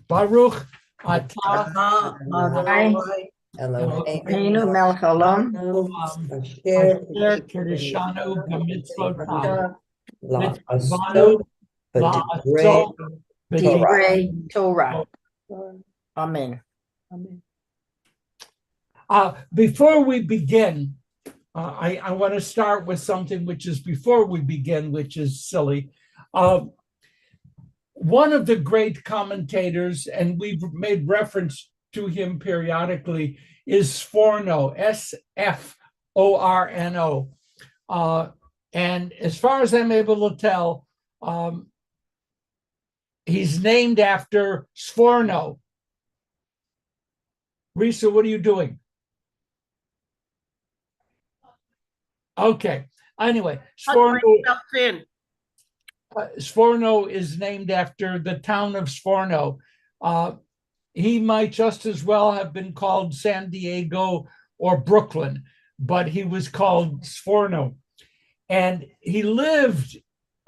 Baruch atah Adonai Eloheinu melech olam, asher asher kiddushanu b'mitzvotav la'aso mitzvanu b'divrei la'aso divrei Torah. Amen. Before we begin, I want to start with something which is before we begin, which is silly. One of the great commentators, and we've made reference to him periodically, is Sforno, Sforno. And as far as I'm able to tell, he's named after Sforno. Risa, what are you doing? Okay. Anyway, Sforno is named after the town of Sforno. He might just as well have been called San Diego or Brooklyn, but he was called Sforno. And he lived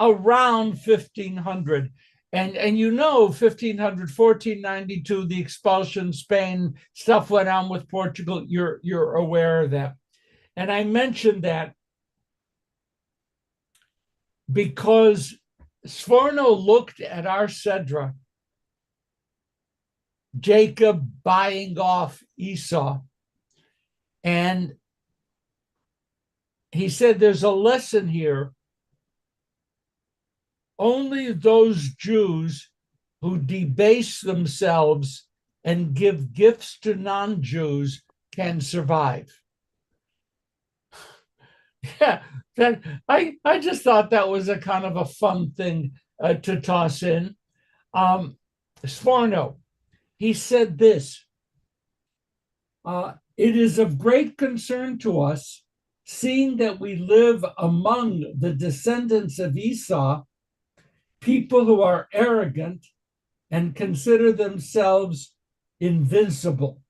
around 1500. And you know, 1500, 1492, the expulsion, Spain, stuff went on with Portugal. You're aware of that. And I mentioned that because Sforno looked at our Sedra, Jacob buying off Esau, and he said there's a lesson here. Only those Jews who debase themselves and give gifts to non-Jews can survive. Yeah, I just thought that was a kind of a fun thing to toss in. Sforno, he said this, it is of great concern to us, seeing that we live among the descendants of Esau, people who are arrogant and consider themselves invincible.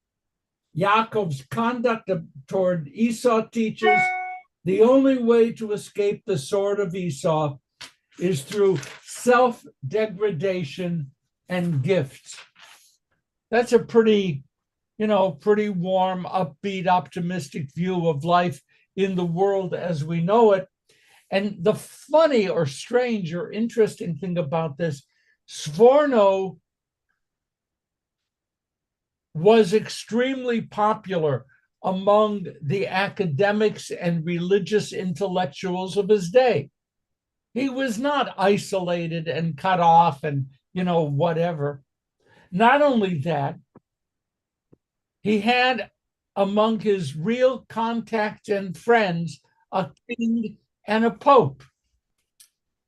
Yaakov's conduct toward Esau teaches the only way to escape the sword of Esau is through self-degradation and gifts. That's a pretty warm, upbeat, optimistic view of life in the world as we know it. And the funny or strange or interesting thing about this, Sforno was extremely popular among the academics and religious intellectuals of his day. He was not isolated and cut off and, whatever. Not only that, he had among his real contacts and friends a king and a pope.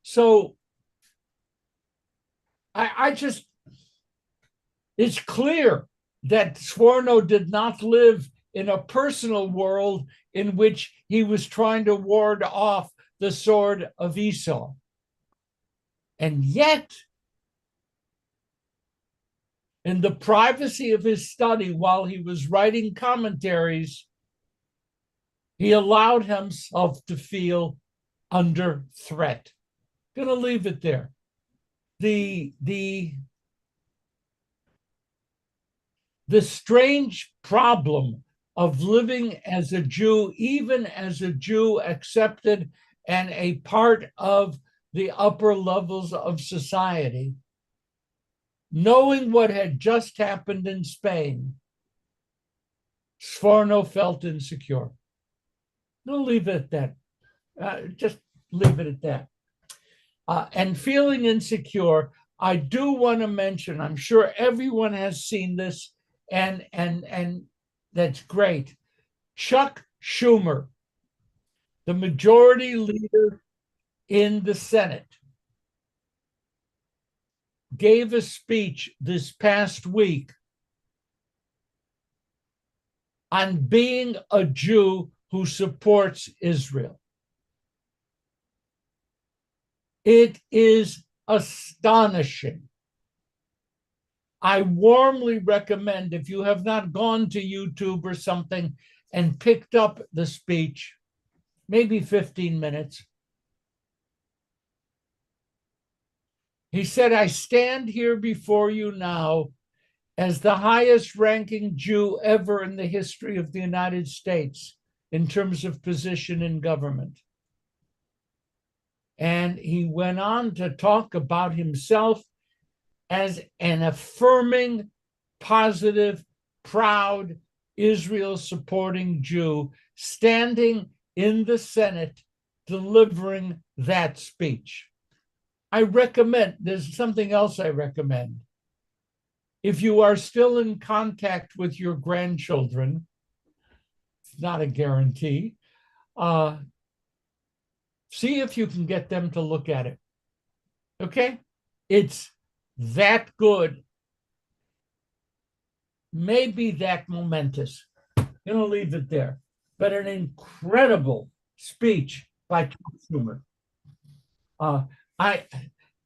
So it's clear that Sforno did not live in a personal world in which he was trying to ward off the sword of Esau. And yet, in the privacy of his study while he was writing commentaries, he allowed himself to feel under threat. I'm going to leave it there. The strange problem of living as a Jew, even as a Jew accepted and a part of the upper levels of society, knowing what had just happened in Spain, Sforno felt insecure. We'll leave it at that. Just leave it at that. And feeling insecure, I do want to mention, I'm sure everyone has seen this, and that's great. Chuck Schumer, the majority leader in the Senate, gave a speech this past week on being a Jew who supports Israel. It is astonishing. I warmly recommend, if you have not gone to YouTube or something and picked up the speech, maybe 15 minutes. He said, I stand here before you now as the highest ranking Jew ever in the history of the United States in terms of position in government. And he went on to talk about himself as an affirming, positive, proud, Israel-supporting Jew standing in the Senate delivering that speech. I recommend, there's something else I recommend. If you are still in contact with your grandchildren, it's not a guarantee, see if you can get them to look at it. Okay? It's that good, maybe that momentous. I'm going to leave it there. But an incredible speech by Chuck Schumer.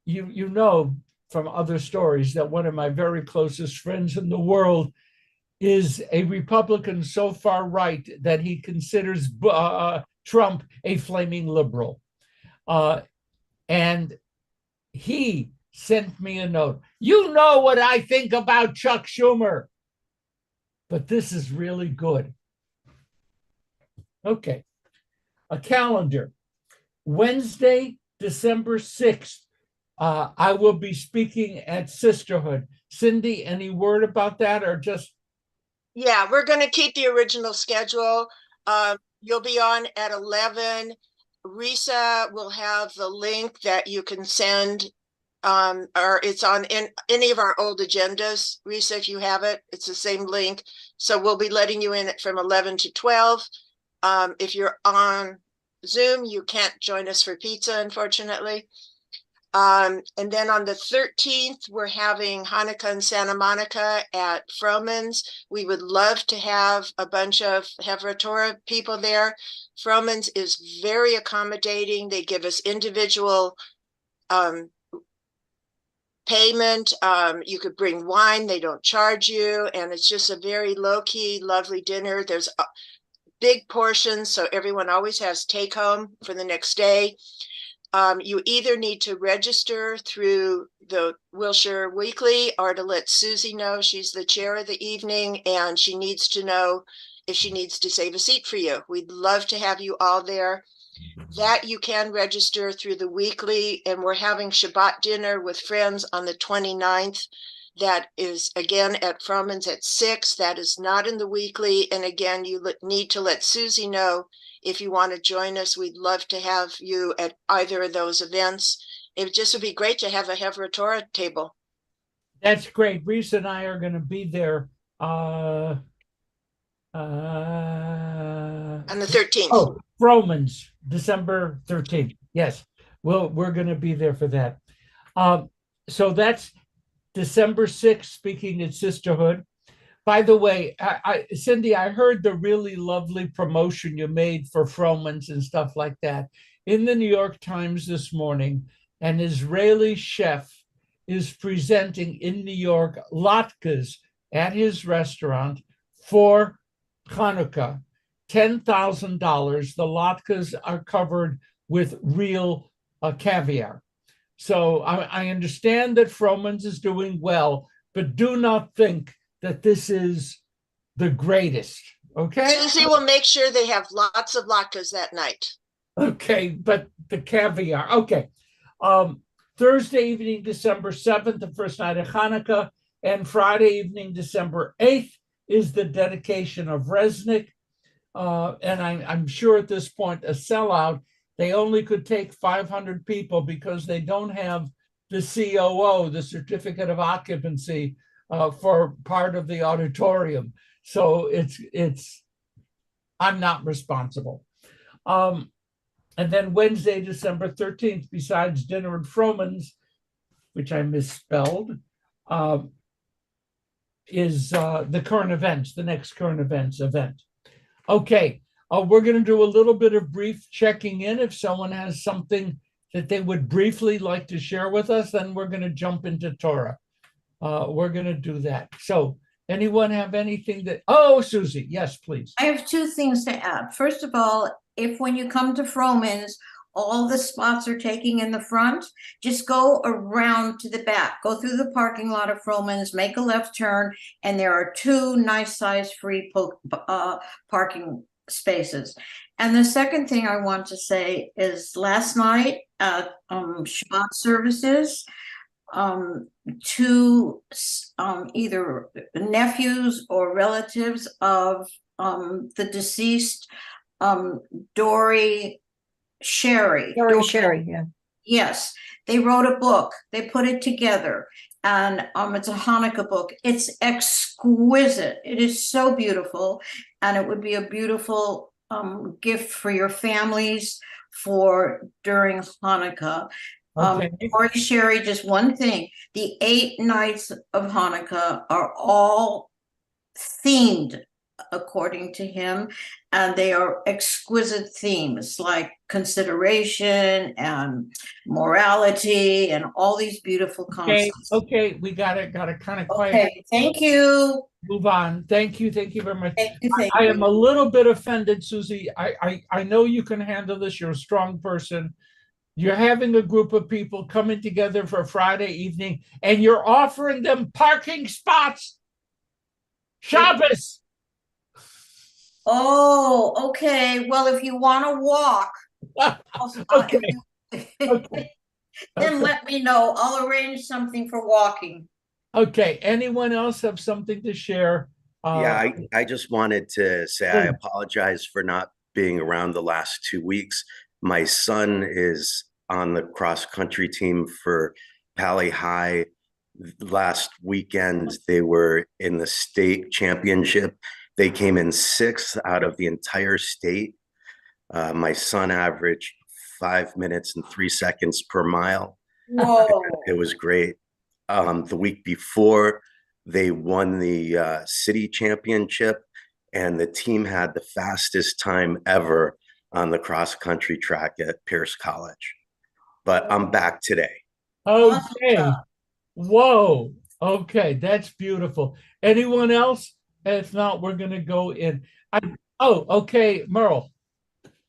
You know from other stories that one of my very closest friends in the world is a Republican so far right that he considers Trump a flaming liberal. And he sent me a note. You know what I think about Chuck Schumer, but this is really good. Okay, a calendar. Wednesday, December 6th, I will be speaking at Sisterhood. Cindy, any word about that or just? Yeah, we're going to keep the original schedule. You'll be on at 11. Risa will have the link that you can send, or it's on in any of our old agendas. Risa, if you have it, it's the same link. So we'll be letting you in from 11 to 12. If you're on Zoom, you can't join us for pizza, unfortunately. And then on the 13th, we're having Hanukkah in Santa Monica at Froman's. We would love to have a bunch of Chevra Torah people there. Froman's is very accommodating. They give us individual payment. You could bring wine. They don't charge you. And it's just a very low-key, lovely dinner. There's big portions, so everyone always has take home for the next day. You either need to register through the Wilshire Weekly or to let Susie know. She's the chair of the evening, and she needs to know if she needs to save a seat for you. We'd love to have you all there. That you can register through the Weekly, and we're having Shabbat dinner with friends on the 29th. That is, again, at Froman's at 6. That is not in the Weekly. And again, you need to let Susie know if you want to join us. We'd love to have you at either of those events. It just would be great to have a Chevra Torah table. That's great. Reese and I are going to be there. On the 13th. Oh, Romans, December 13th. Yes, we're going to be there for that. So that's December 6th, speaking at Sisterhood. By the way, Cindy, I heard the really lovely promotion you made for Froman's and stuff like that. In the New York Times this morning, an Israeli chef is presenting in New York latkes at his restaurant for Hanukkah, $10,000. The latkes are covered with real caviar. So I understand that Froman's is doing well, but do not think that this is the greatest, okay? Susie will make sure they have lots of latkes that night. Okay, but the caviar, okay. Thursday evening, December 7th, the first night of Hanukkah, and Friday evening, December 8th, is the dedication of Resnick. And I'm sure at this point, a sellout. They only could take 500 people because they don't have the COO, the certificate of occupancy, for part of the auditorium. So I'm not responsible. And then Wednesday, December 13th, besides dinner at Froman's, which I misspelled, is the current events, the next current events event. Okay, we're going to do a little bit of brief checking in. If someone has something that they would briefly like to share with us, then we're going to jump into Torah. We're going to do that. So anyone have anything that, oh, Susie, yes, please. I have two things to add. First of all, if when you come to Froman's, all the spots are taking in the front, just go around to the back, go through the parking lot of Froman's, make a left turn, and there are 2 nice size free parking spaces. And the second thing I want to say is last night at Shabbat services, 2 either nephews or relatives of the deceased Dory Sherry. Sherry, yeah. Yes, they wrote a book. They put it together, and it's a Hanukkah book. It's exquisite. It is so beautiful, and it would be a beautiful gift for your families for during Hanukkah. Okay. Dory Sherry, just one thing: the 8 nights of Hanukkah are all themed according to him, and they are exquisite themes like consideration and morality and all these beautiful concepts. Okay, we got it kind of quiet. Okay, thank you. Move on. Thank you very much. Thank you. I am a little bit offended, Susie. I know you can handle this. You're a strong person. You're having a group of people coming together for Friday evening, and you're offering them parking spots. Shabbos. Oh, okay. Well, if you want to walk, Okay. then let me know. I'll arrange something for walking. Okay. Anyone else have something to share? Yeah, I just wanted to say I apologize for not being around the last 2 weeks. My son is on the cross-country team for Pali High. Last weekend, they were in the state championship. They came in 6th out of the entire state. My son averaged 5 minutes and 3 seconds per mile. Whoa. It was great. The week before, they won the city championship, and the team had the fastest time ever on the cross-country track at Pierce College. But I'm back today. Okay. Whoa. Okay, that's beautiful. Anyone else? If not, we're going to go in. Okay, Merle.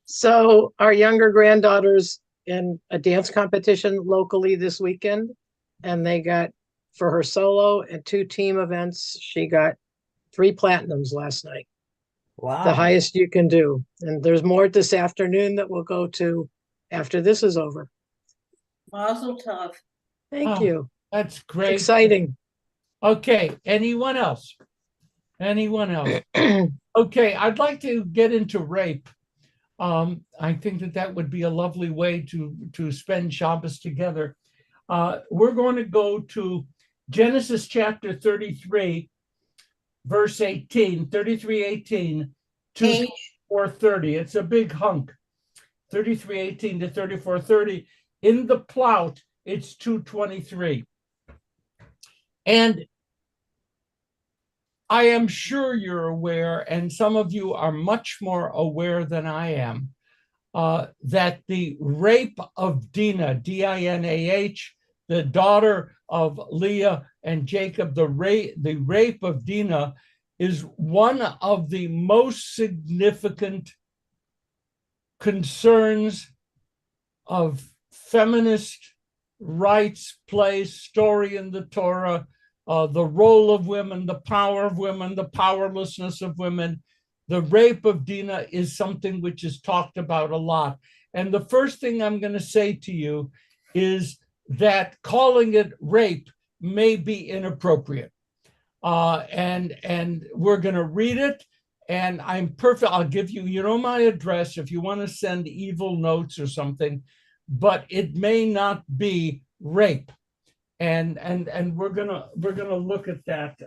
So our younger granddaughter's in a dance competition locally this weekend, and they got, for her solo and 2 team events, she got 3 platinums last night. Wow. The highest you can do. And there's more this afternoon that we'll go to after this is over. Mazel tov. Thank you. That's great. Exciting. Okay, anyone else? Okay, I'd like to get into rape. I think that would be a lovely way to spend Shabbos together. We're going to go to Genesis chapter 33, verse 18, 33:18 to 34:30. It's a big hunk. 33:18 to 34:30. In the Plout, it's 2:23. And I am sure you're aware, and some of you are much more aware than I am, that the rape of Dinah, D-I-N-A-H, the daughter of Leah and Jacob, the rape of Dinah is one of the most significant concerns of feminist rights place, story in the Torah, the role of women, the power of women, the powerlessness of women. The rape of Dinah is something which is talked about a lot. And the first thing I'm going to say to you is that calling it rape may be inappropriate. And we're going to read it. And I'm perfect. I'll give you, my address if you want to send evil notes or something, but it may not be rape. And we're gonna look at that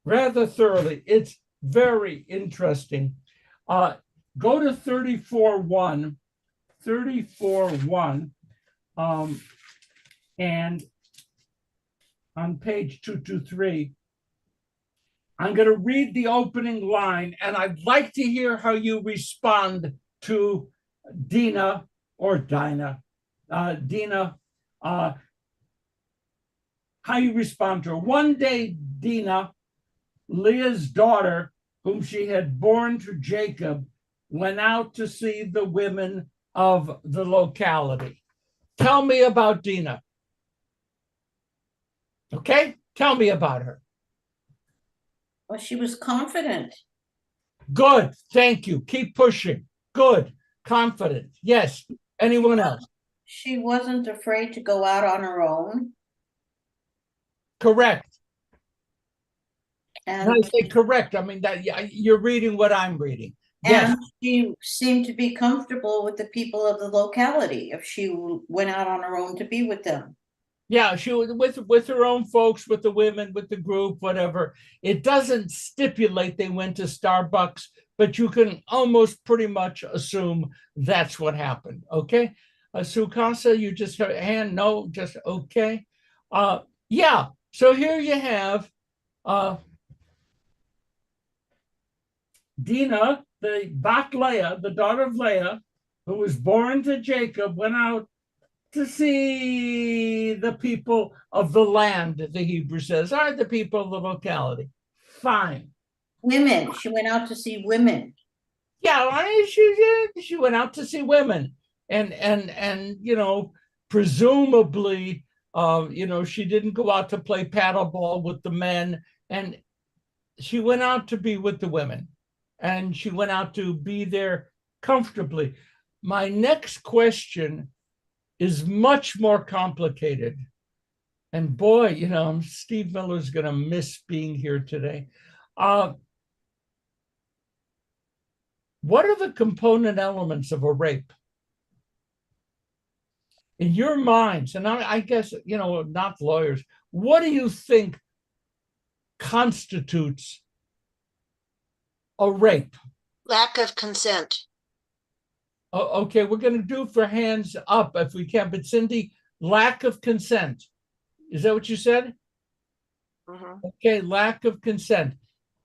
rather thoroughly. It's very interesting. Go to 34:1, and on page 223. I'm going to read the opening line, and I'd like to hear how you respond to Dinah or Dinah. Dinah, how you respond to her. One day, Dinah, Leah's daughter, whom she had borne to Jacob, went out to see the women of the locality. Tell me about Dina. Okay, tell me about her. Well, she was confident. Good, thank you. Keep pushing. Good, confident. Yes. Anyone else? She wasn't afraid to go out on her own. Correct. And, I say correct. I mean that you're reading what I'm reading. Yes. and she seemed to be comfortable with the people of the locality if she went out on her own to be with them. Yeah, she was with her own folks, with the women, with the group, whatever. It doesn't stipulate they went to Starbucks, but you can almost pretty much assume that's what happened. Okay, Sukasa, you just have a hand. No, just okay. Yeah. So here you have Dinah, the Bat Leah, the daughter of Leah, who was born to Jacob, went out to see the people of the land, the Hebrew says, are the people of the locality. Fine. Women. She went out to see women. Yeah, she went out to see women, and you know, presumably, you know, she didn't go out to play paddleball with the men, and she went out to be with the women, and she went out to be there comfortably. My next question is much more complicated. And boy, you know, Steve Miller's going to miss being here today. What are the component elements of a rape? In your minds, and I guess, you know, not lawyers, what do you think constitutes a rape? Lack of consent. Okay, we're going to do for hands up if we can. But Cindy, lack of consent. Is that what you said? Mm-hmm. Okay, lack of consent.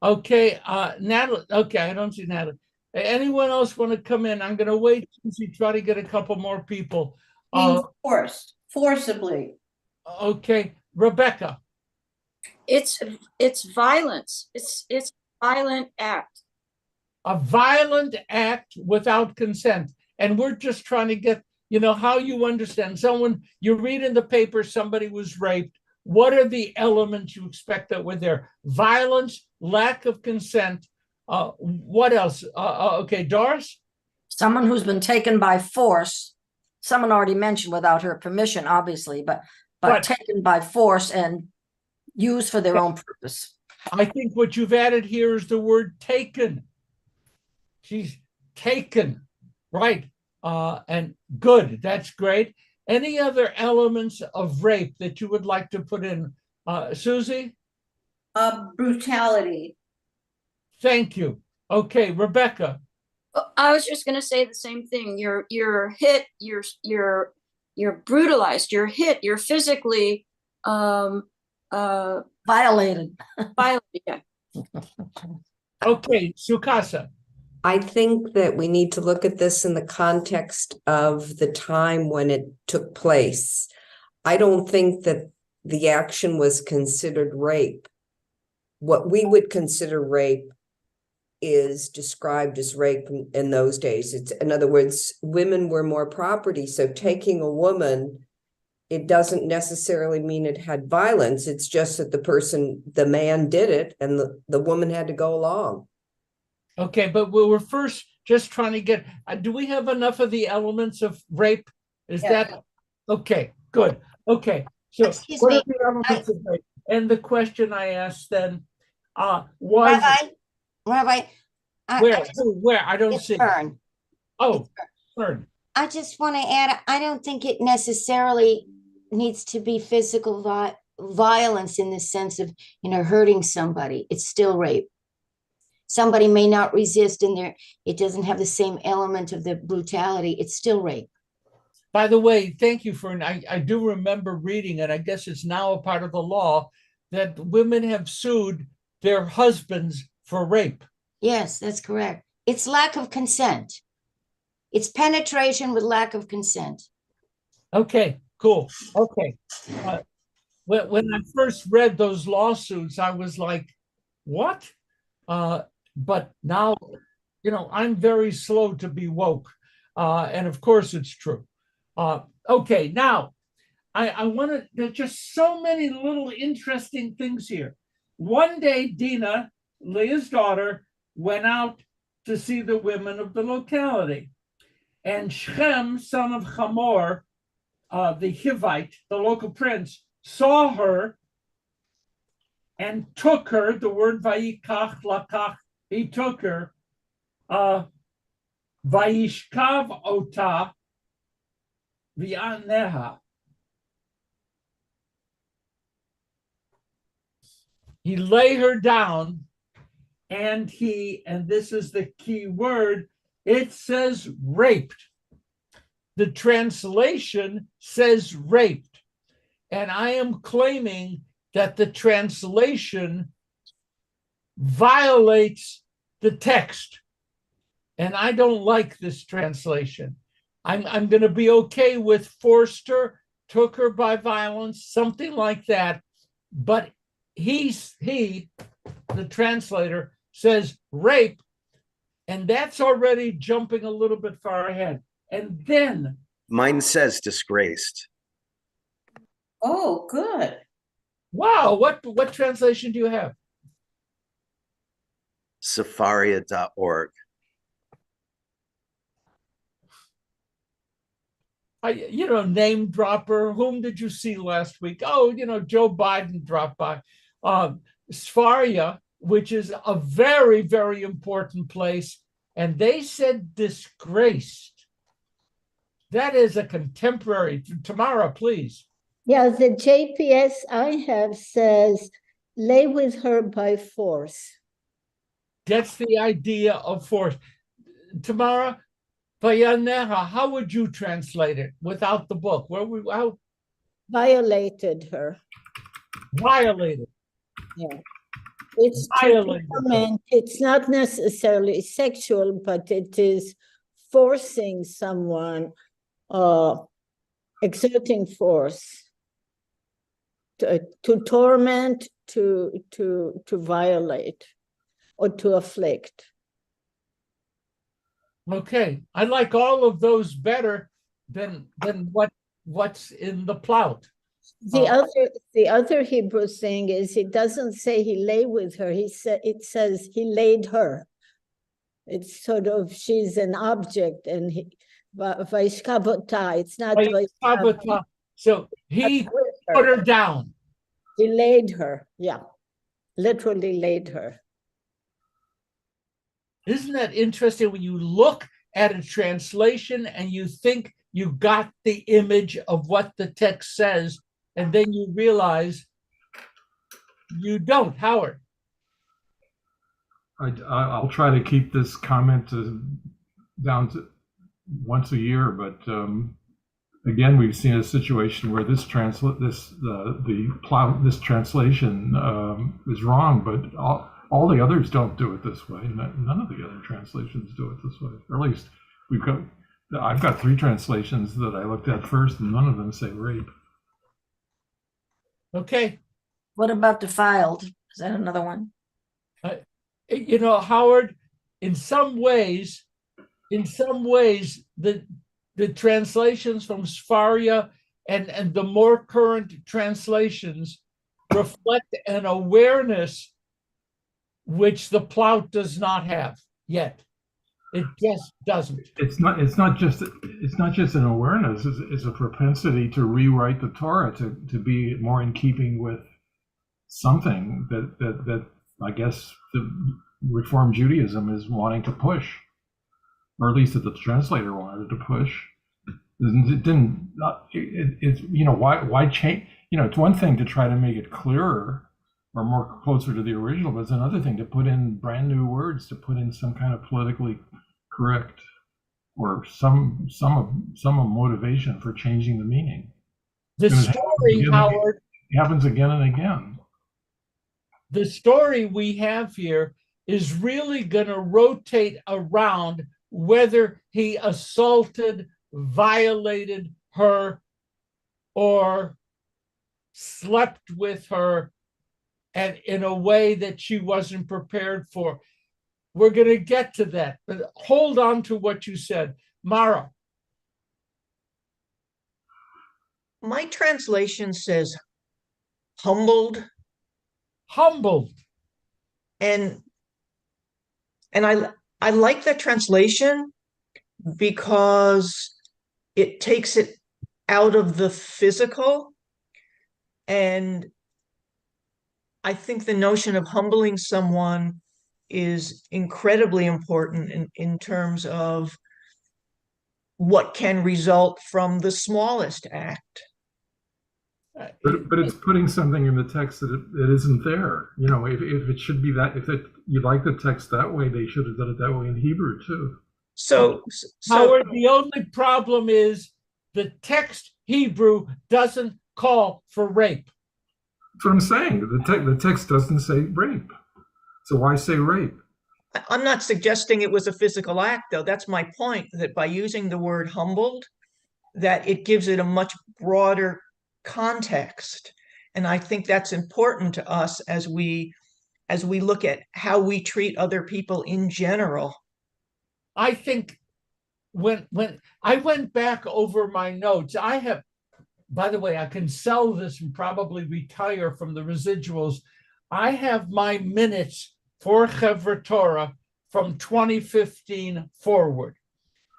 Okay, Natalie. Okay, I don't see Natalie. Anyone else want to come in? I'm going to wait to try to get a couple more people. Being forced, forcibly. Okay, Rebecca. It's violence. It's a violent act. A violent act without consent. And we're just trying to get, you know, how you understand someone, you read in the paper, somebody was raped. What are the elements you expect that were there? Violence, lack of consent. What else? Okay, Doris? Someone who's been taken by force. Someone already mentioned without her permission, obviously, but taken by force and used for their own purpose. I think what you've added here is the word taken. She's taken, right? And good, that's great. Any other elements of rape that you would like to put in? Susie? Brutality. Thank you. Okay, Rebecca. I was just going to say the same thing. You're hit. You're brutalized. You're hit. You're physically Violated. violated. Yeah. Okay, Sukasa. I think that we need to look at this in the context of the time when it took place. I don't think that the action was considered rape. What we would consider rape is described as rape in those days. It's, in other words, women were more property. So taking a woman, it doesn't necessarily mean it had violence. It's just that the man did it and the woman had to go along. Okay, but we were first just trying to get, do we have enough of the elements of rape? Is that, okay, good. Okay, so Excuse what me, are the elements of rape? And the question I asked then was, Rabbi, where? I don't see. Fern. Oh, Fern. I just want to add, I don't think it necessarily needs to be physical violence in the sense of, you know, hurting somebody. It's still rape. Somebody may not resist and it doesn't have the same element of the brutality. It's still rape. By the way, thank you for, I do remember reading, and I guess it's now a part of the law, that women have sued their husbands for rape. Yes, that's correct. It's lack of consent. It's penetration with lack of consent. Okay, cool. Okay. When I first read those lawsuits, I was like, what? But now, you know, I'm very slow to be woke. And of course it's true. Okay, now I want to, there's just so many little interesting things here. One day, Dinah, Leah's daughter, went out to see the women of the locality. And Shem, son of Hamor, the Hivite, the local prince, saw her and took her, the word vayikach lakach, he took her, vayishkav ota v'aneha. He lay her down and this is the key word, it says raped. The translation says raped. And I am claiming that the translation violates the text. And I don't like this translation. I'm going to be okay with forced her, took her by violence, something like that. But he, the translator, says rape, and that's already jumping a little bit far ahead. And then Mine says disgraced. Oh, good. wow, what translation do you have? Safaria.org. Name dropper. Whom did you see last week? Oh, Joe Biden dropped by. Sfaria, which is a very, very important place, and they said disgraced. That is a contemporary. Tamara, please. Yeah, the JPS I have says lay with her by force. That's the idea of force. Tamara, Vayaneha, how would you translate it without the book? How Violated her. violated? Yeah. It's Violated. It's not necessarily sexual, but it is forcing someone, exerting force to torment, to violate, or to afflict. Okay, I like all of those better than what's in the Plout. The other Hebrew thing is it doesn't say he lay with her. It says he laid her. It's sort of she's an object, and Vaishkavota. It's not Vaishkavota. So he put her down. He laid her. Yeah, literally laid her. Isn't that interesting when you look at a translation and you think you got the image of what the text says, and then you realize you don't, Howard? I'll try to keep this comment down to once a year, but again, we've seen a situation where this translation is wrong, but all the others don't do it this way. None of the other translations do it this way. Or at least I've got 3 translations that I looked at first, and none of them say rape. Okay. What about defiled? Is that another one? Howard, in some ways, the translations from Sfaria and the more current translations reflect an awareness which the Plout does not have yet. It just doesn't. It's not just an awareness. It's a propensity to rewrite the Torah to be more in keeping with something that I guess the Reform Judaism is wanting to push, or at least that the translator wanted to push. It didn't. Why change? It's one thing to try to make it clearer or more closer to the original, but it's another thing to put in brand new words, to put in some kind of politically correct or some motivation for changing the meaning. The story, Howard, happens again and again. The story we have here is really going to rotate around whether he assaulted, violated her, or slept with her and in a way that she wasn't prepared for. We're going to get to that, but hold on to what you said. Mara. My translation says humbled. Humbled. And I like that translation because it takes it out of the physical. And I think the notion of humbling someone is incredibly important in terms of what can result from the smallest act. But it's putting something in the text that it isn't there. You know, if it should be that, you like the text that way, they should have done it that way in Hebrew too. So Howard, the only problem is the text Hebrew doesn't call for rape. That's what I'm saying. The text doesn't say rape. So why say rape? I'm not suggesting it was a physical act, though. That's my point, that by using the word humbled, that it gives it a much broader context. And I think that's important to us as we look at how we treat other people in general. I think when I went back over my notes, I have, by the way, I can sell this and probably retire from the residuals. I have my minutes for Chevra Torah from 2015 forward.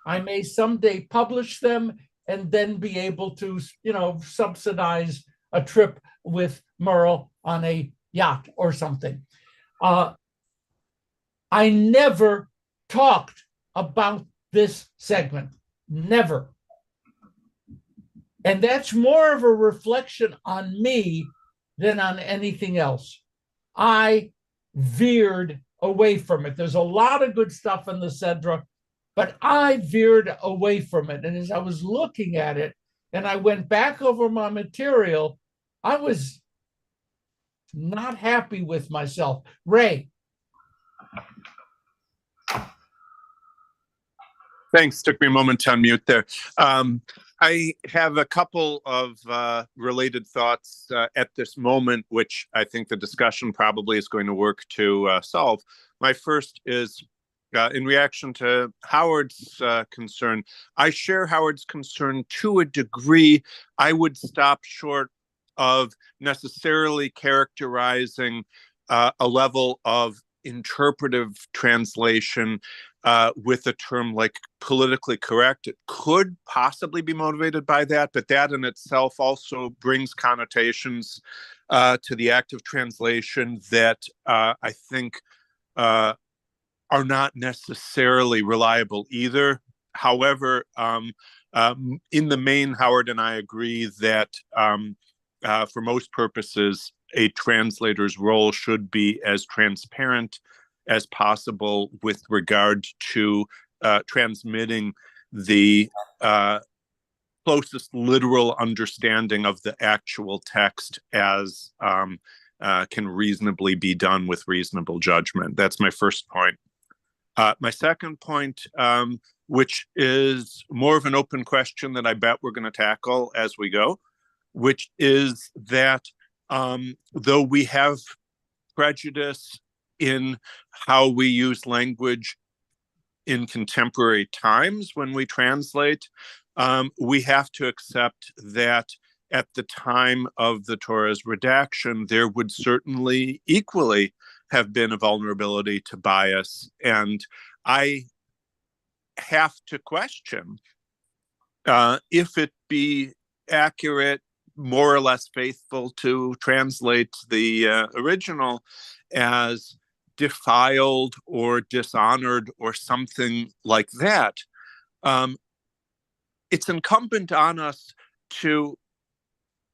I may someday publish them and then be able to, subsidize a trip with Merle on a yacht or something. I never talked about this segment, never. And that's more of a reflection on me than on anything else. I veered away from it. There's a lot of good stuff in the Sedra, but I veered away from it. And as I was looking at it and I went back over my material, I was not happy with myself. Ray. Thanks. Took me a moment to unmute there. I have a couple of related thoughts at this moment, which I think the discussion probably is going to work to solve. My first is in reaction to Howard's concern. I share Howard's concern to a degree. I would stop short of necessarily characterizing a level of interpretive translation with a term like politically correct. It could possibly be motivated by that, but that in itself also brings connotations to the act of translation that I think are not necessarily reliable either. However, in the main, Howard and I agree that for most purposes, a translator's role should be as transparent as possible with regard to transmitting the closest literal understanding of the actual text as can reasonably be done with reasonable judgment. That's my first point. My second point, which is more of an open question that I bet we're going to tackle as we go, which is that though we have prejudice in how we use language in contemporary times when we translate, we have to accept that at the time of the Torah's redaction, there would certainly equally have been a vulnerability to bias. And I have to question if it be accurate, more or less faithful to translate the original as defiled or dishonored or something like that. It's incumbent on us to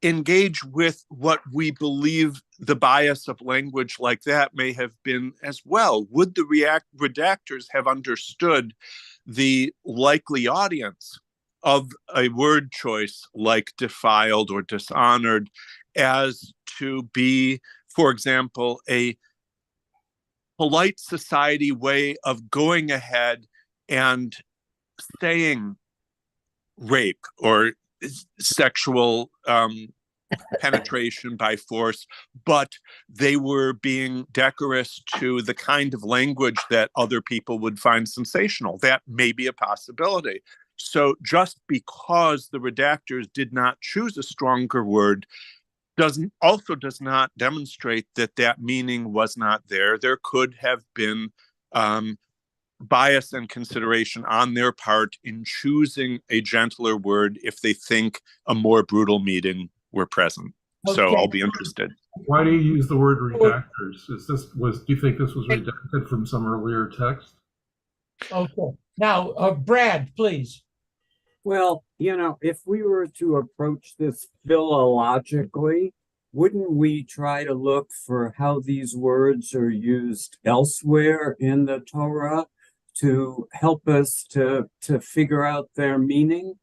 engage with what we believe the bias of language like that may have been as well. Would the redactors have understood the likely audience of a word choice like defiled or dishonored as to be, for example, a polite society way of going ahead and saying rape or sexual penetration by force, but they were being decorous to the kind of language that other people would find sensational. That may be a possibility. So just because the redactors did not choose a stronger word does not demonstrate that that meaning was not there. There could have been bias and consideration on their part in choosing a gentler word if they think a more brutal meaning were present. So Okay. I'll be interested. Why do you use the word redactors? Do you think this was redacted from some earlier text? Okay. Now, Brad, please. Well, if we were to approach this philologically, wouldn't we try to look for how these words are used elsewhere in the Torah to help us to figure out their meaning?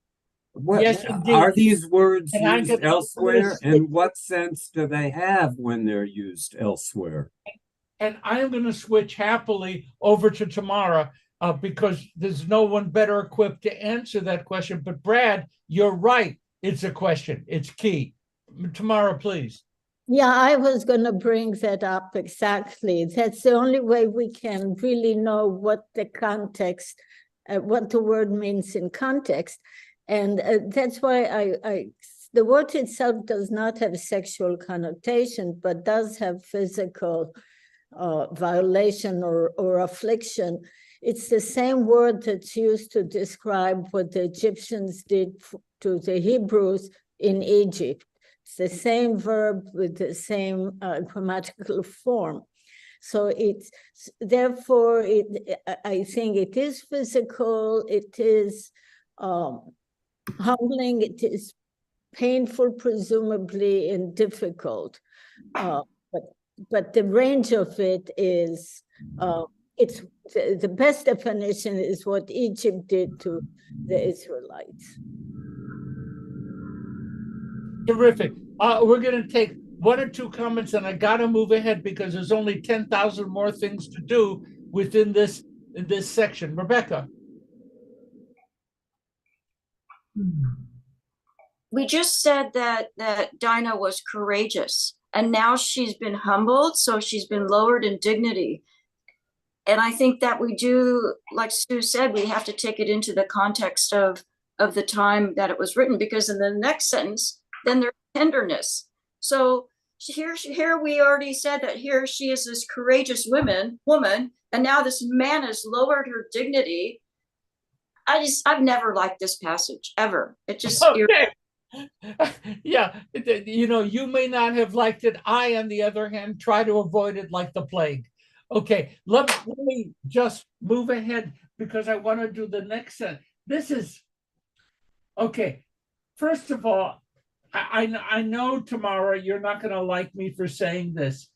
Yes, indeed. Are these words And used elsewhere? And what sense do they have when they're used elsewhere? And I'm going to switch happily over to Tamara because there's no one better equipped to answer that question. But Brad, you're right. It's a question. It's key. Tamara, please. Yeah, I was going to bring that up exactly. That's the only way we can really know what the context, what the word means in context. And that's why the word itself does not have sexual connotation, but does have physical violation or affliction. It's the same word that's used to describe what the Egyptians did to the Hebrews in Egypt. It's the same verb with the same grammatical form. So therefore, I think it is physical, it is humbling, it is painful, presumably, and difficult. But the range of it is, it's the best definition is what Egypt did to the Israelites. Terrific. We're going to take one or two comments, and I got to move ahead because there's only 10,000 more things to do within this section. Rebecca. We just said that Dinah was courageous, and now she's been humbled, so she's been lowered in dignity. And I think that we do, like Sue said, we have to take it into the context of the time that it was written, because in the next sentence, then there's tenderness. So here we already said that here she is this courageous woman, and now this man has lowered her dignity. I've never liked this passage ever. It just okay. Yeah, you may not have liked it. I, on the other hand, try to avoid it like the plague. Okay, let me just move ahead because I want to do the next sentence. This is okay. First of all, I know, Tamara, you're not going to like me for saying this.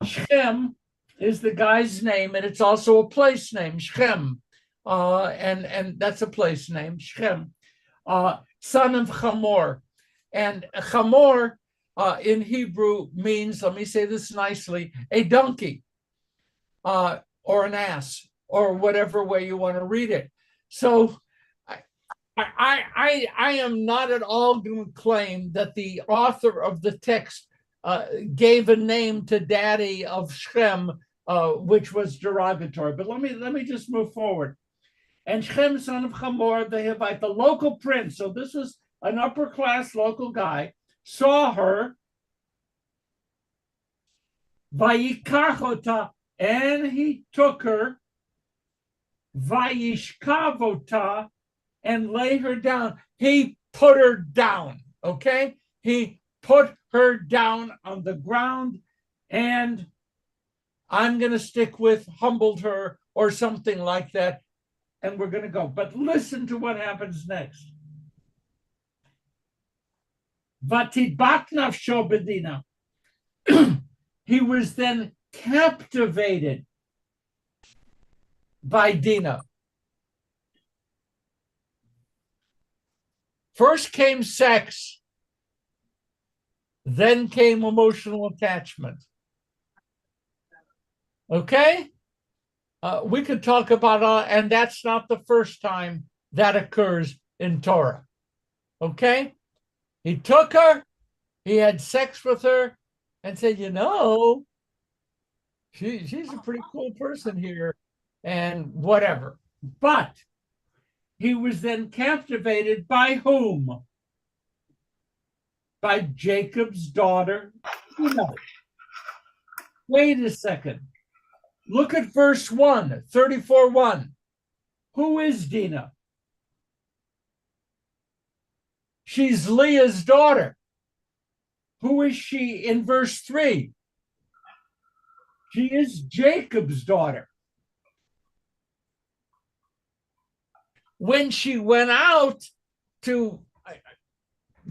Shem is the guy's name, and it's also a place name, Shem. And that's a place name, Shem, son of Hamor. And Hamor in Hebrew means, let me say this nicely, a donkey or an ass, or whatever way you want to read it. So I am not at all going to claim that the author of the text gave a name to daddy of Shem, which was derogatory. But let me just move forward. And Shem, son of Hamor, the Hivite, the local prince, so this was an upper class local guy, saw her, Vayikachota, and he took her, Vayishkavota, and lay her down. He put her down, okay? He put her down on the ground, and I'm going to stick with humbled her or something like that, and we're going to go. But listen to what happens next. Vatibak nafsho bedina. He was then captivated by Dinah. First came sex, then came emotional attachment. Okay? We could talk about, and that's not the first time that occurs in Torah. Okay? He took her, He had sex with her and said, you know, she's a pretty cool person here and whatever. But he was then captivated by whom? By Jacob's daughter. Dinah. Wait a second. Look at verse 1, 34:1. Who is Dinah? She's Leah's daughter. Who is she in verse 3? She is Jacob's daughter. When she went out to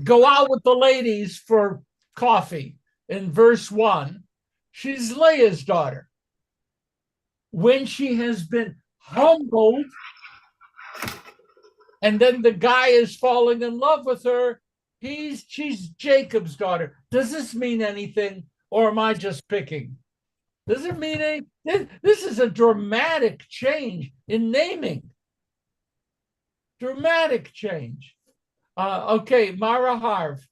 go out with the ladies for coffee in verse 1, she's Leah's daughter. When she has been humbled, and then the guy is falling in love with her, she's Jacob's daughter. Does this mean anything, or am I just picking? Does it mean anything? This is a dramatic change in naming. Dramatic change. Okay, Mara Harv.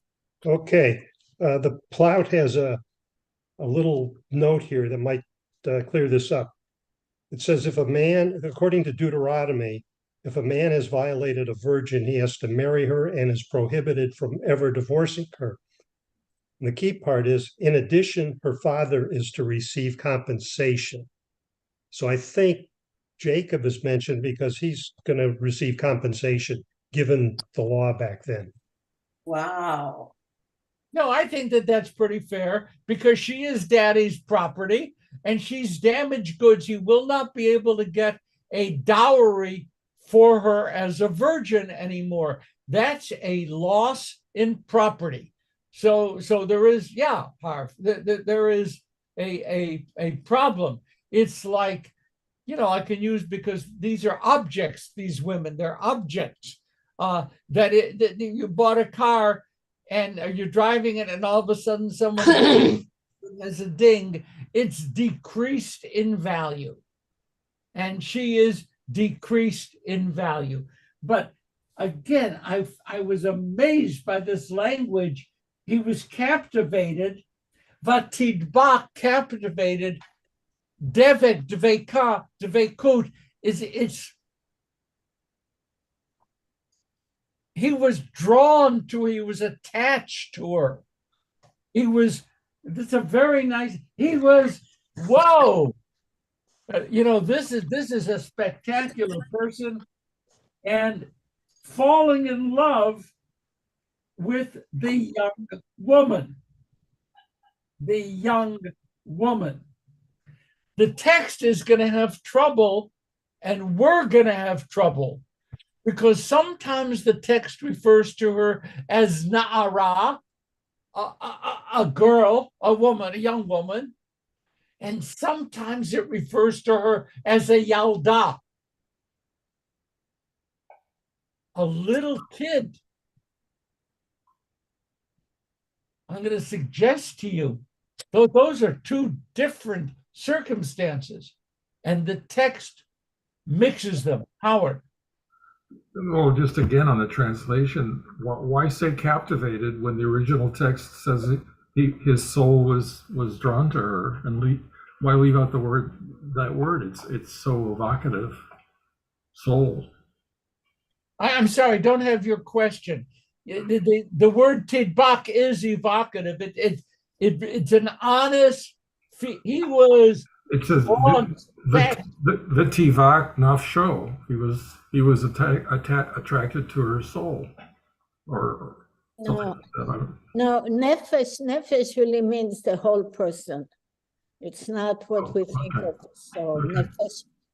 Okay, the Plout has a little note here that might clear this up. It says, if a man, according to Deuteronomy, if a man has violated a virgin, he has to marry her and is prohibited from ever divorcing her. And the key part is, in addition, her father is to receive compensation. So I think Jacob is mentioned because he's going to receive compensation given the law back then. Wow. No, I think that that's pretty fair because she is daddy's property and she's damaged goods. He will not be able to get a dowry for her as a virgin anymore. That's a loss in property. So there is, yeah, Harv, there is a problem. It's like, you know, I can use, because these are objects, these women, they're objects. That you bought a car and you're driving it and all of a sudden someone has a ding, it's decreased in value. And she is decreased in value. But again, I was amazed by this language. He was captivated, vatidbak, captivated, devek, dveka, dvekut, he was drawn to her, he was attached to her. That's a very nice, he was, whoa. You know, this is a spectacular person, and falling in love with the young woman. The young woman. The text is going to have trouble, and we're going to have trouble, because sometimes the text refers to her as Na'ara, a girl, a woman, a young woman, and sometimes it refers to her as a Yalda, a little kid. I'm going to suggest to you, those are two different circumstances, and the text mixes them. Howard. Well, just again on the translation, why say captivated when the original text says his soul was drawn to her, and why leave out that word? It's so evocative. Soul. I'm sorry, don't have your question. The word tidbak is evocative. It's an honest. He was. It says the tivak nafsho. He was attracted to her soul, or no, nefesh really means the whole person. It's not what we think of. So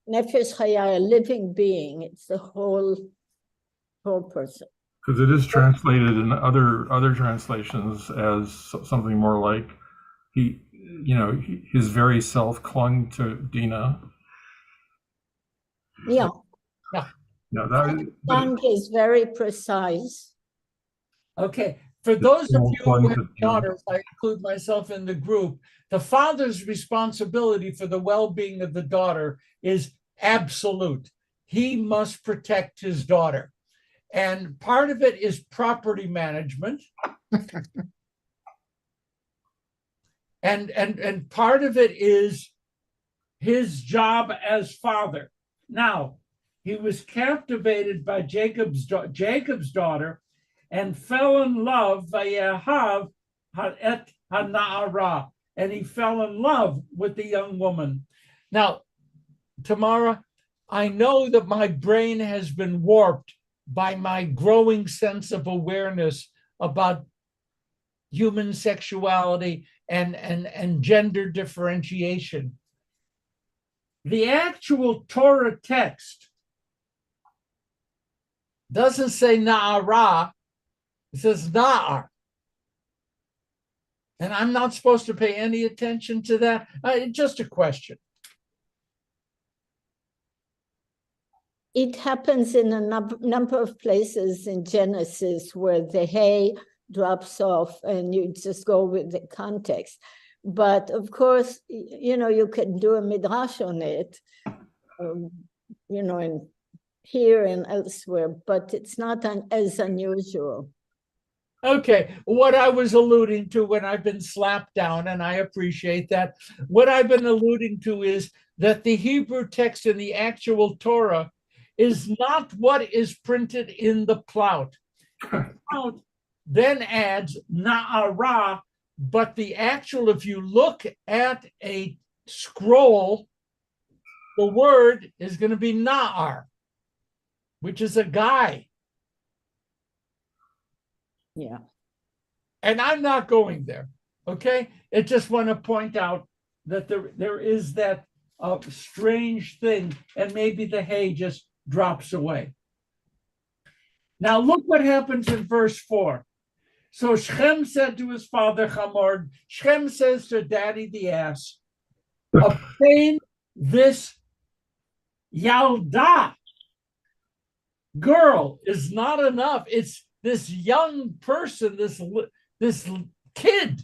nefesh chaya, a living being. It's the whole person. Because it is translated in other translations as something more like his very self clung to Dinah. Yeah. That is very precise. Okay. For those of you who have daughters, I include myself in the group, the father's responsibility for the well-being of the daughter is absolute. He must protect his daughter. And part of it is property management. And part of it is his job as father. Now, he was captivated by Jacob's daughter and fell in love vayehav et hana'ara, and he fell in love with the young woman. Now, Tamara, I know that my brain has been warped by my growing sense of awareness about human sexuality and gender differentiation. The actual Torah text doesn't say na'ara, it says na'ar. And I'm not supposed to pay any attention to that. Just a question. It happens in a number of places in Genesis where the hay drops off and you just go with the context. But of course, you can do a midrash on it, in here and elsewhere, but it's not as unusual. Okay, what I was alluding to when I've been slapped down, and I appreciate that, what I've been alluding to is that the Hebrew text in the actual Torah is not what is printed in the Plaut. The Plaut then adds na'ara, but the actual, if you look at a scroll, the word is going to be na'ar, which is a guy. Yeah. And I'm not going there, okay? I just want to point out that there is that strange thing, and maybe the hay just drops away. Now look what happens in verse 4. So Shem said to his father Hamor, Shem says to daddy the ass, obtain this yalda. Girl is not enough. It's this young person, this kid.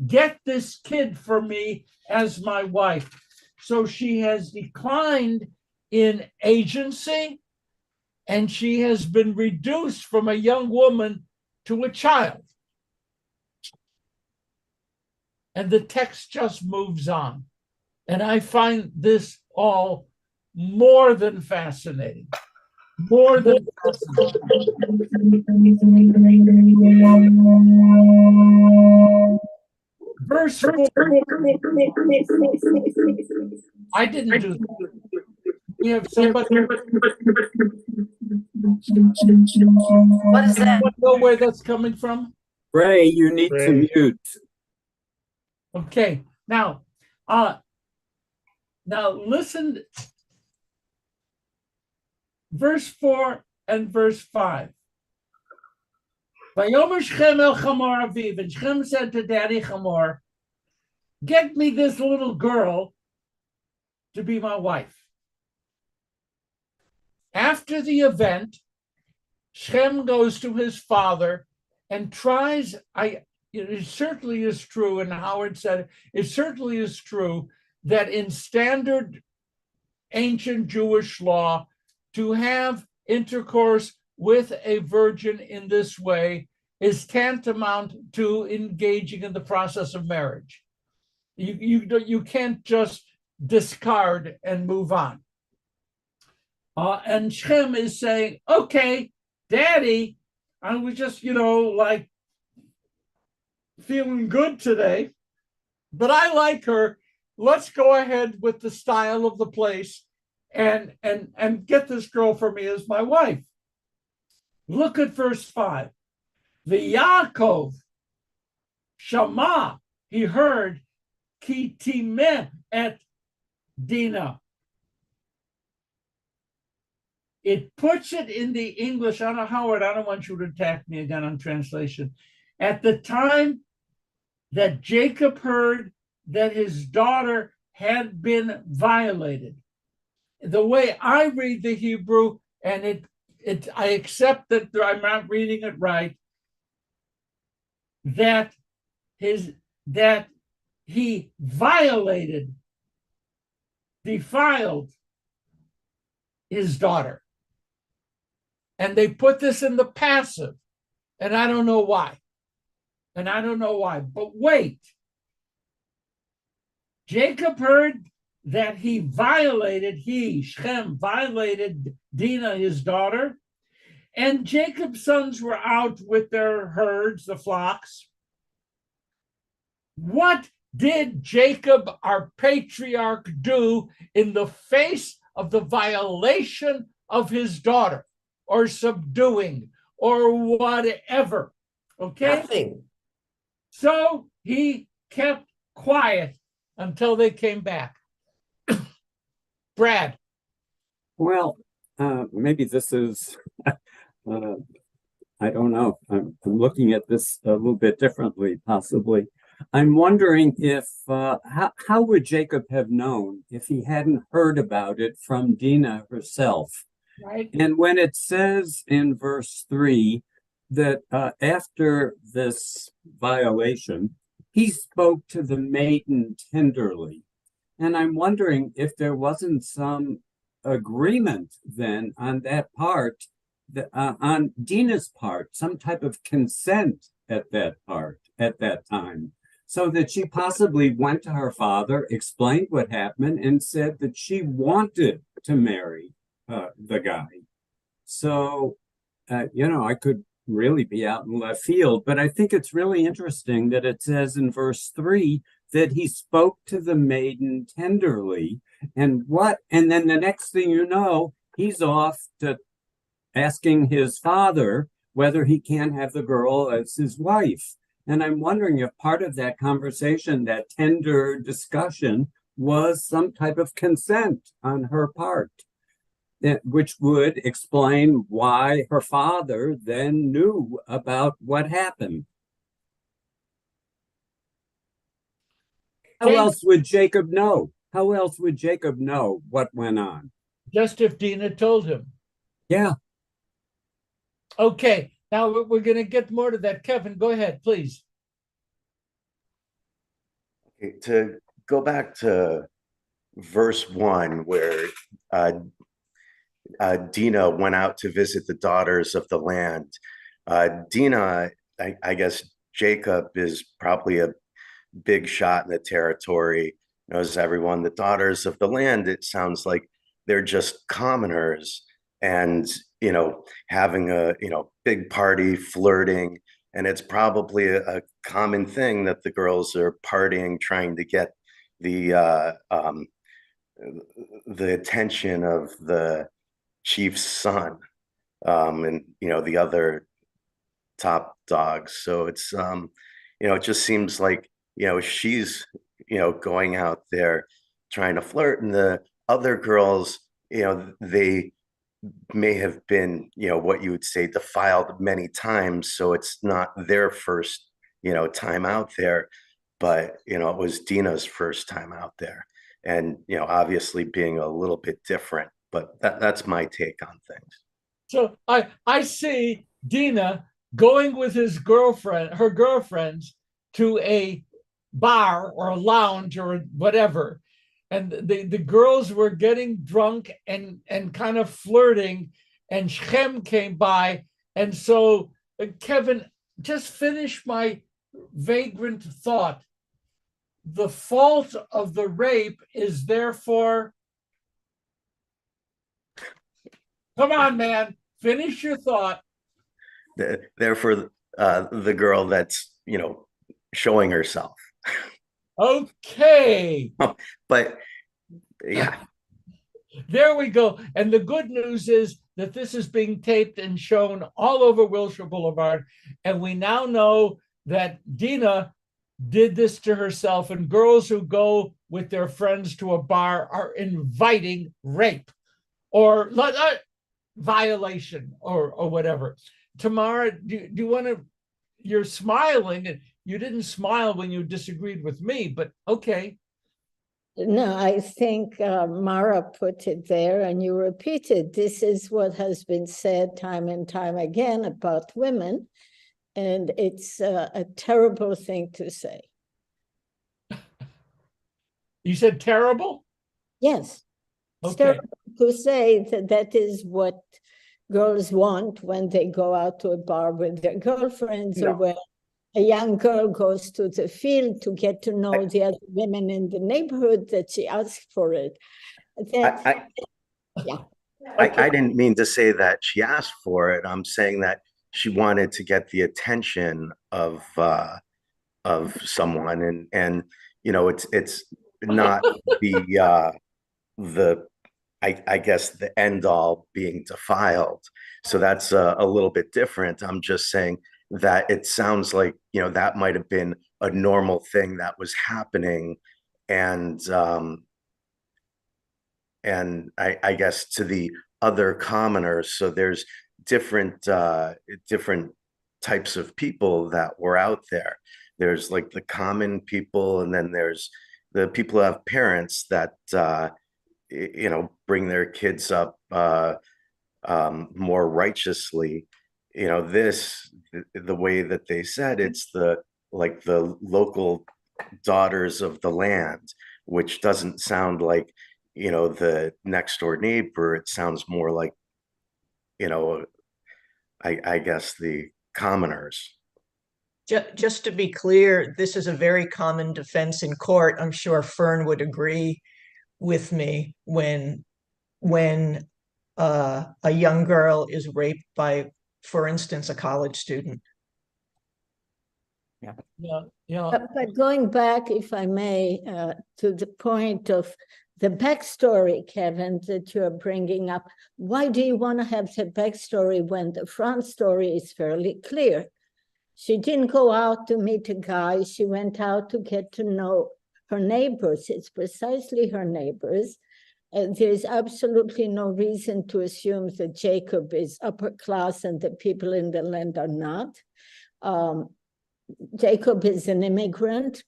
Get this kid for me as my wife. So she has declined in agency, and she has been reduced from a young woman to a child. And the text just moves on. And I find this all more than fascinating. More than fascinating. Verse 4. I didn't do that. We have somebody. What is that? I don't know where that's coming from. Ray, you need to mute. Okay, now listen. Verse 4 and verse 5. Vayomer Shem el Chamor aviv, and Shem said to daddy Chamor, get me this little girl to be my wife. After the event, Shem goes to his father and tries, it certainly is true, and Howard said it certainly is true that in standard ancient Jewish law, to have intercourse with a virgin in this way is tantamount to engaging in the process of marriage. You can't just discard and move on. And Shem is saying, okay, Daddy, I was just, like feeling good today, but I like her. Let's go ahead with the style of the place and get this girl for me as my wife. Look at verse 5. The Yaakov Shama, he heard, ki timeh et Dina. It puts it in the English. I don't know, Howard, I don't want you to attack me again on translation. At the time that Jacob heard that his daughter had been violated, the way I read the Hebrew, and I accept that I'm not reading it right, that he violated, defiled his daughter. And they put this in the passive, and I don't know why. But wait, Jacob heard that Shechem violated Dinah, his daughter, and Jacob's sons were out with their herds, the flocks. What did Jacob, our patriarch, do in the face of the violation of his daughter, or subduing, or whatever? Okay? Nothing. So he kept quiet until they came back. Brad. Well, maybe this is, I don't know. I'm looking at this a little bit differently, possibly. I'm wondering if, how would Jacob have known if he hadn't heard about it from Dinah herself? Right. And when it says in verse 3 that after this violation, he spoke to the maiden tenderly. And I'm wondering if there wasn't some agreement then on that part, on Dinah's part, some type of consent at that time, so that she possibly went to her father, explained what happened, and said that she wanted to marry the guy. So, I could really be out in left field, but I think it's really interesting that it says in verse 3 that he spoke to the maiden tenderly, and then the next thing you know, he's off to asking his father whether he can have the girl as his wife. And I'm wondering if part of that conversation, that tender discussion, was some type of consent on her part, which would explain why her father then knew about what happened. How else would Jacob know? How else would Jacob know what went on? Just if Dinah told him. Yeah. Okay, now we're going to get more to that. Kevin, go ahead, please. Okay, to go back to verse 1, where Dinah went out to visit the daughters of the land. Dinah, I guess Jacob is probably a big shot in the territory, knows everyone. The daughters of the land, it sounds like they're just commoners, and having a big party, flirting, and it's probably a common thing that the girls are partying, trying to get the attention of the chief's son, and the other top dogs. So it's it just seems like she's going out there trying to flirt, and the other girls, they may have been what you would say defiled many times, so it's not their first time out there, but it was Dinah's first time out there, and obviously being a little bit different, but that's my take on things. So I see Dinah going with her girlfriends to a bar or a lounge or whatever, and the girls were getting drunk and kind of flirting, and Shechem came by, and so Kevin, just finish my vagrant thought. The fault of the rape is therefore, come on, man, finish your thought. Therefore, the girl that's showing herself. Okay. But yeah. There we go. And the good news is that this is being taped and shown all over Wilshire Boulevard. And we now know that Dinah did this to herself, and girls who go with their friends to a bar are inviting rape or violation or whatever. Tamara, do you want to, you're smiling, and you didn't smile when you disagreed with me, but okay. No, I think Mara put it there and you repeated. This is what has been said time and time again about women, and it's a terrible thing to say. You said terrible? Yes. It's Okay. terrible to say that that is what girls want when they go out to a bar with their girlfriends, or when a young girl goes to the field to get to know the other women in the neighborhood, that she asks for it. That, yeah. I didn't mean to say that she asked for it. I'm saying that she wanted to get the attention of someone, and you know, it's not the I guess the end all being defiled. So that's a little bit different. I'm just saying that it sounds like, you know, that might have been a normal thing that was happening, and I guess to the other commoners. So there's different types of people that were out there. There's like the common people, and then there's the people who have parents that you know, bring their kids up more righteously. You know, the way that they said, it's the local daughters of the land, which doesn't sound like, you know, the next door neighbor. It sounds more like, you know, I guess the commoners. Just to be clear, this is a very common defense in court. I'm sure Fern would agree with me when a young girl is raped by, for instance, a college student. But going back, if I may, to the point of the backstory, Kevin, that you're bringing up, why do you want to have the backstory when the front story is fairly clear? She didn't go out to meet a guy. She went out to get to know her neighbors. It's precisely her neighbors. There's absolutely no reason to assume that Jacob is upper class and the people in the land are not. Jacob is an immigrant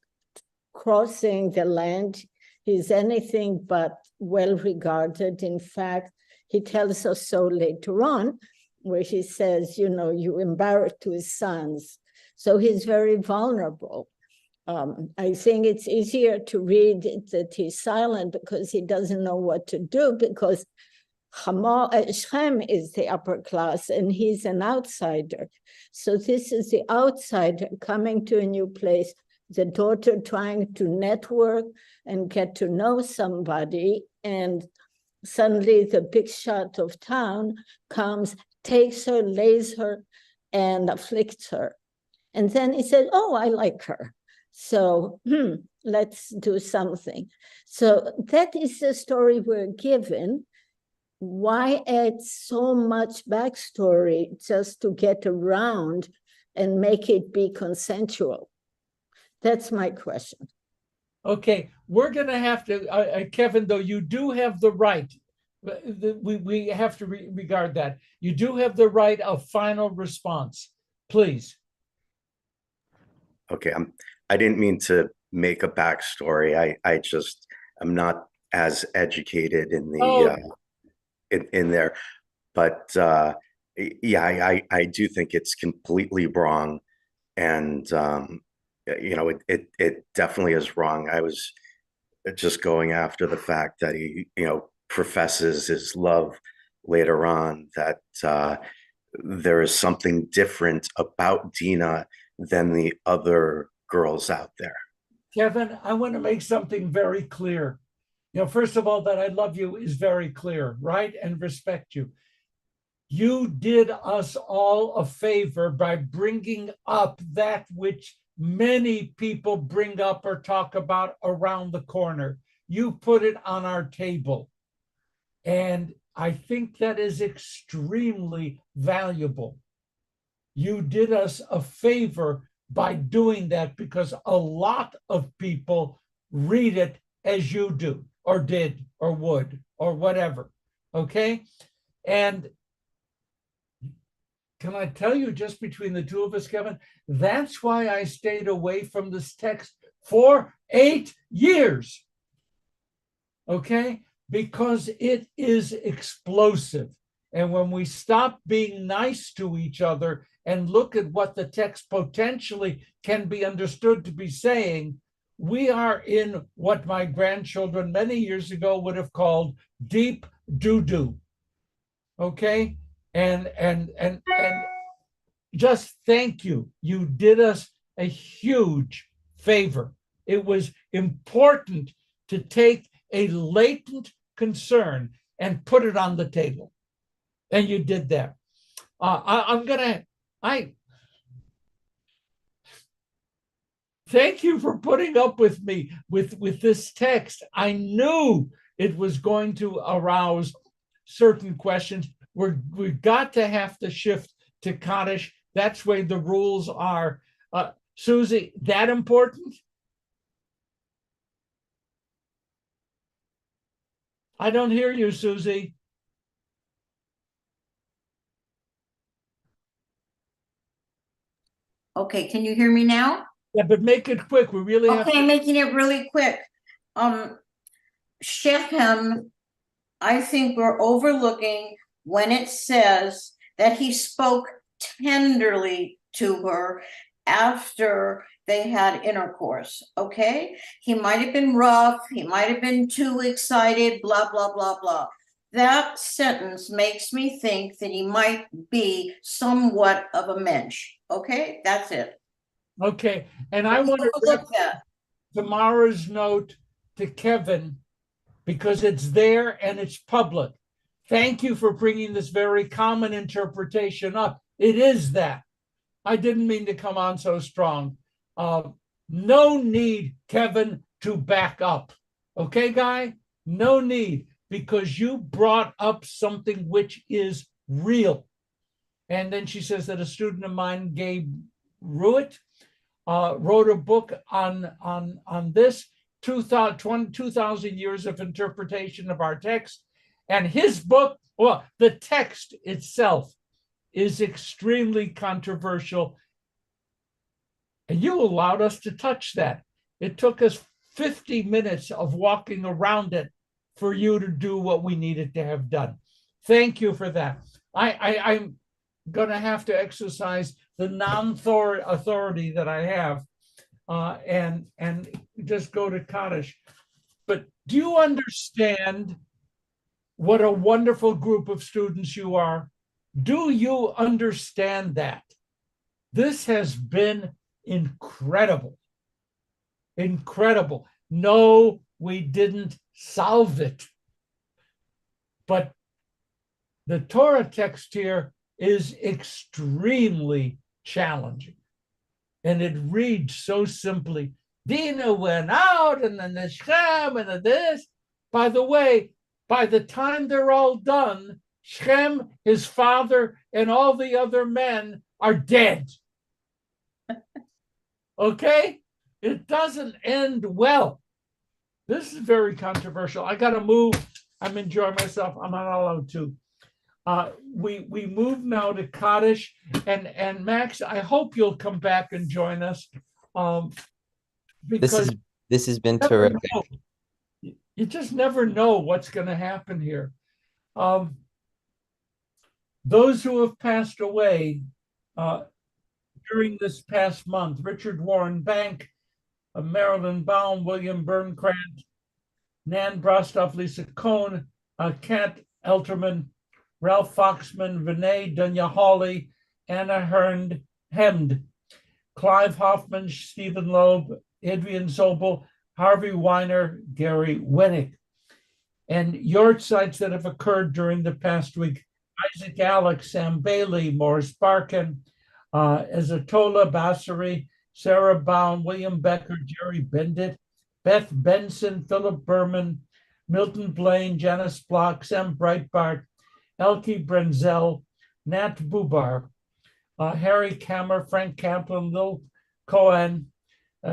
crossing the land. He's anything but well regarded. In fact, he tells us so later on, where he says, you know, you embarrassed to his sons. So he's very vulnerable. I think it's easier to read that he's silent because he doesn't know what to do, because Shem is the upper class and he's an outsider. So this is the outsider coming to a new place, the daughter trying to network and get to know somebody, and suddenly the big shot of town comes, takes her, lays her, and afflicts her. And then he said, oh, I like her. So let's do something. So that is the story we're given. Why add so much backstory just to get around and make it be consensual? That's my question. Okay, we're going to have to, Kevin, though, you do have the right. We have to regard that. You do have the right of final response. Please. Okay, I didn't mean to make a backstory. I just am not as educated in the in there, but yeah, I do think it's completely wrong, and you know, it definitely is wrong. I was just going after the fact that he, you know, professes his love later on, that there is something different about Dina than the other girls out there. Kevin, I want to make something very clear. You know, first of all, that I love you is very clear, right? And respect you. You did us all a favor by bringing up that which many people bring up or talk about around the corner. You put it on our table. And I think that is extremely valuable. You did us a favor by doing that, because a lot of people read it as you do, or did, or would, or whatever. Okay? And can I tell you, just between the two of us, Kevin, that's why I stayed away from this text for 8 years. Okay? Because it is explosive. And when we stop being nice to each other and look at what the text potentially can be understood to be saying, we are in what my grandchildren many years ago would have called deep doo-doo. Okay? And just thank you. You did us a huge favor. It was important to take a latent concern and put it on the table. And you did that. I thank you for putting up with me with this text. I knew it was going to arouse certain questions. We've got to have to shift to Kaddish. That's where the rules are. Susie, that important? I don't hear you, Susie. Okay, can you hear me now? Yeah, but make it quick. We really have Okay, to. making it really quick. Shechem, I think we're overlooking when it says that he spoke tenderly to her after they had intercourse, okay? He might have been rough, he might have been too excited, blah, blah, blah, blah. That sentence makes me think that he might be somewhat of a mensch, okay? That's it. Okay, and I want to Look that. tomorrow's note to Kevin because it's there and it's public. Thank you for bringing this very common interpretation up. It is that. I didn't mean to come on so strong. No need, Kevin, to back up. Okay, Guy? No need, because you brought up something which is real. And then she says that a student of mine, Gabe Ruitt, wrote a book on this, 2,000 years of interpretation of our text. And his book, well, the text itself is extremely controversial. And you allowed us to touch that. It took us 50 minutes of walking around it for you to do what we needed to have done. Thank you for that. I'm going to have to exercise the non-authority that I have and just go to Kaddish. But do you understand what a wonderful group of students you are? Do you understand that? This has been incredible. Incredible. No, we didn't solve it. But the Torah text here is extremely challenging. And it reads so simply. Dinah went out and then the Shem and this. By the way, by the time they're all done, Shem, his father, and all the other men are dead. Okay? It doesn't end well. This is very controversial. I got to move. I'm enjoying myself. I'm not allowed to. We move now to Kaddish, and Max, I hope you'll come back and join us. Because this has been terrific. You just never know what's going to happen here. Those who have passed away during this past month: Richard Warren Bank, Marilyn Baum, William Burnkrant, Nan Brostoff, Lisa Cohn, Kat Elterman, Ralph Foxman, Vinay Dunya Hawley, Anna Hemd, Clive Hoffman, Stephen Loeb, Adrian Zobel, Harvey Weiner, Gary Winnick. And yahrzeits that have occurred during the past week: Isaac Alex, Sam Bailey, Morris Barkin, Ezatola Bassari, Sarah Baum, William Becker, Jerry Bendit, Beth Benson, Philip Berman, Milton Blaine, Janice Block, Sam Breitbart, Elke Brenzel, Nat Bubar, Harry Kammer, Frank Kaplan, Lil Cohen,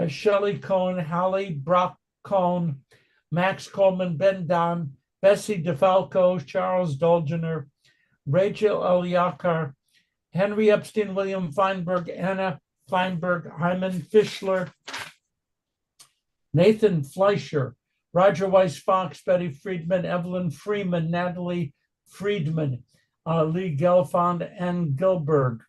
Shelley Cohn, Hallie Brock Cohn, Max Coleman, Ben Don, Bessie DeFalco, Charles Dolgener, Rachel Eliakar, Henry Epstein, William Feinberg, Anna Feinberg, Hyman Fischler, Nathan Fleischer, Roger Weiss Fox, Betty Friedman, Evelyn Freeman, Natalie Friedman, Lee Gelfond, Ann Gilberg,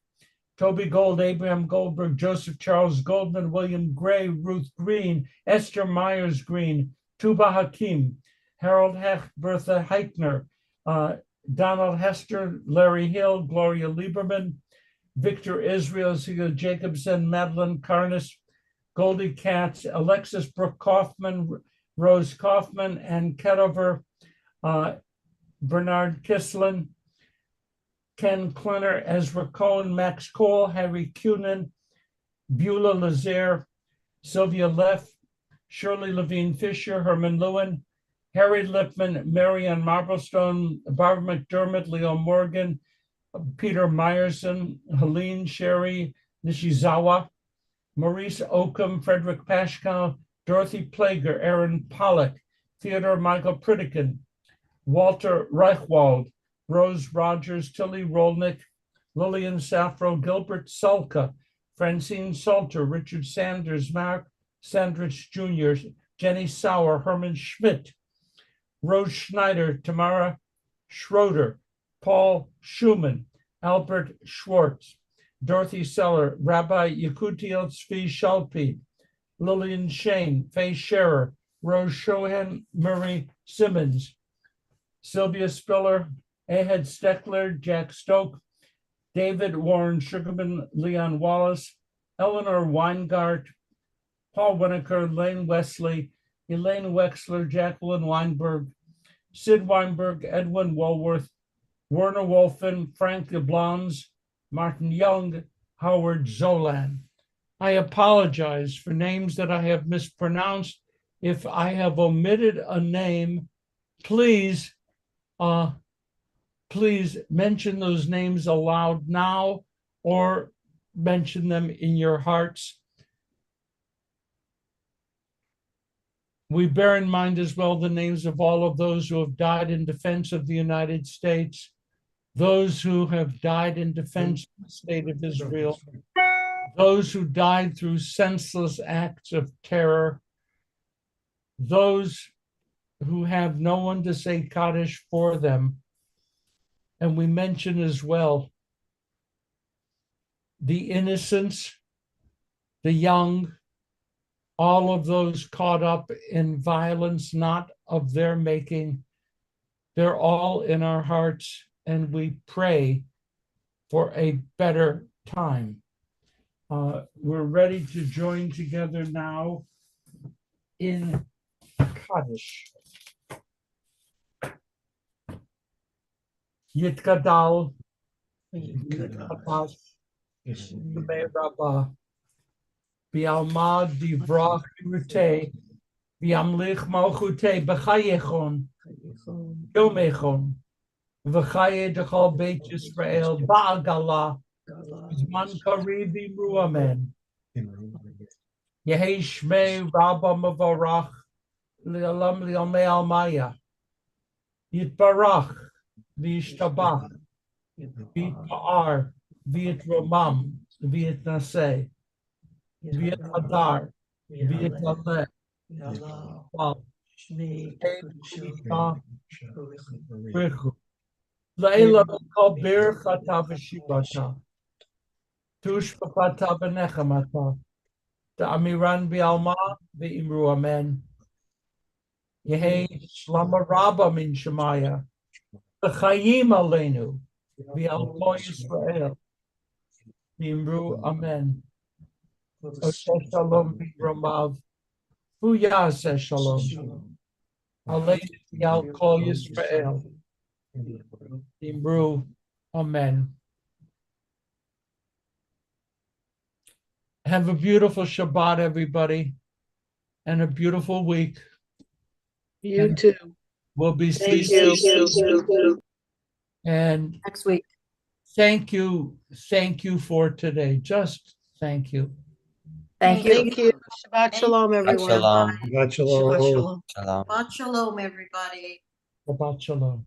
Toby Gold, Abraham Goldberg, Joseph Charles Goldman, William Gray, Ruth Green, Esther Myers Green, Tuba Hakim, Harold Hecht, Bertha Heichner, Donald Hester, Larry Hill, Gloria Lieberman, Victor Israel, Siegel Jacobson, Madeline Carnes, Goldie Katz, Alexis Brooke Kaufman, Rose Kaufman, and Ketover, Bernard Kislin, Ken Klenner, Ezra Cohen, Max Cole, Harry Cunin, Beulah Lazaire, Sylvia Leff, Shirley Levine Fisher, Herman Lewin, Harry Lipman, Marianne Marblestone, Barbara McDermott, Leo Morgan, Peter Meyerson, Helene Sherry Nishizawa, Maurice Oakham, Frederick Pashkow, Dorothy Plager, Aaron Pollock, Theodore Michael Pritikin, Walter Reichwald, Rose Rogers, Tilly Rolnick, Lillian Safro, Gilbert Sulka, Francine Salter, Richard Sanders, Mark Sandrich Jr., Jenny Sauer, Herman Schmidt, Rose Schneider, Tamara Schroeder, Paul Schumann, Albert Schwartz, Dorothy Seller, Rabbi Yakutiel Tzvi Shalpi, Lillian Shane, Faye Scherer, Rose Shohan, Murray Simmons, Sylvia Spiller, Ahad Steckler, Jack Stoke, David Warren Sugarman, Leon Wallace, Eleanor Weingart, Paul Winokur, Lane Wesley, Elaine Wexler, Jacqueline Weinberg, Sid Weinberg, Edwin Walworth, Werner Wolfen, Frank Blons, Martin Young, Howard Zolan. I apologize for names that I have mispronounced. If I have omitted a name, please mention those names aloud now or mention them in your hearts. We bear in mind as well the names of all of those who have died in defense of the United States, those who have died in defense of the state of Israel, those who died through senseless acts of terror, those who have no one to say Kaddish for them. And we mention as well the innocents, the young, all of those caught up in violence not of their making. They're all in our hearts, and we pray for a better time. We're ready to join together now in Kaddish. Yitkadal, Yitkadash, Yimei Rabbah, Bialma Divrach Rute, Biamlich Malchute, Bechayechon, Yomechon, V'chaye Dechol Beit Yisrael, Ba'agala, Zman Kariv Imru Amen. Yehei Shmei Rabba Mavarach, Li'olam Li'omei Almaya, Yitbarach, V'yishtabach, V'yitma'ar, V'yitromam, V'yitnaseh, V'yitadar, V'yitaleh, Leila Kol Birchata V'shibata, Tushpapata V'nechamata, Ta'amiran B'alma V'imru Amen. Yehei Shlama Rabba Min Shemaya, V'chayim Aleinu, V'al Kol Yisrael, V'imru Amen. Oseh Shalom V'romav, V'yaseh Shalom. Aleinu V'al Kol Yisrael, V'imru Amen. Have a beautiful Shabbat, everybody, and a beautiful week. You too. We'll be Thank seeing you. And Next week. Thank you for today. Just thank you. Thank you. Thank you. Shabbat shalom, everyone. Shabbat shalom. Shabbat shalom, everybody. Shabbat shalom.